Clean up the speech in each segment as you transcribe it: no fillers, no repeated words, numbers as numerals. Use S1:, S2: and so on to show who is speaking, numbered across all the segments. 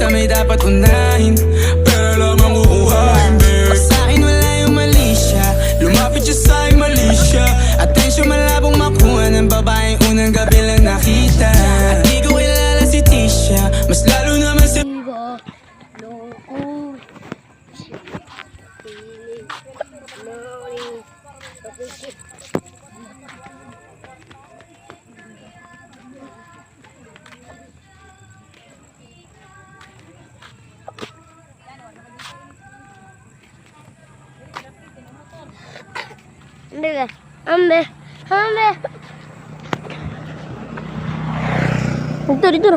S1: Basta may dapat unahin, pera lang ang kukuhain, babe. Sa akin wala yung mali siya, lumapit siya sa'king mali siya. Atensyon malabong makuha ng babaeng unang gabi lang nakita. At di ko kilala si Tisha, mas lalo naman si
S2: Ambe. Dito.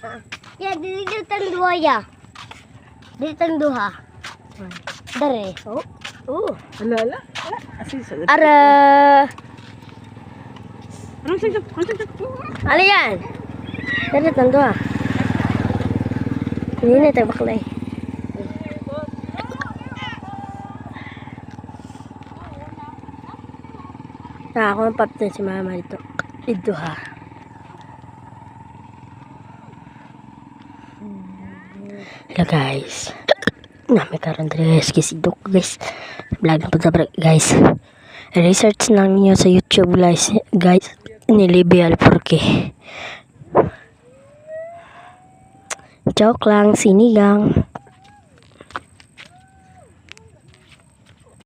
S2: Ano? Ya, dito tang duha ya. Dito tang duha. Dere.
S3: Oh, ala. Asisa.
S2: Ara.
S3: Ano sa?
S2: Ano yan? Dere tang duha. Ini na tayo baklay. Ako ang paptan si mama dito. Dito ha. Hello guys. Nami karon diri guys kisidok guys. Vlog na pagka guys. Research lang niyo sa YouTube guys. Ni Libby Alforque. Joke lang, sinigang.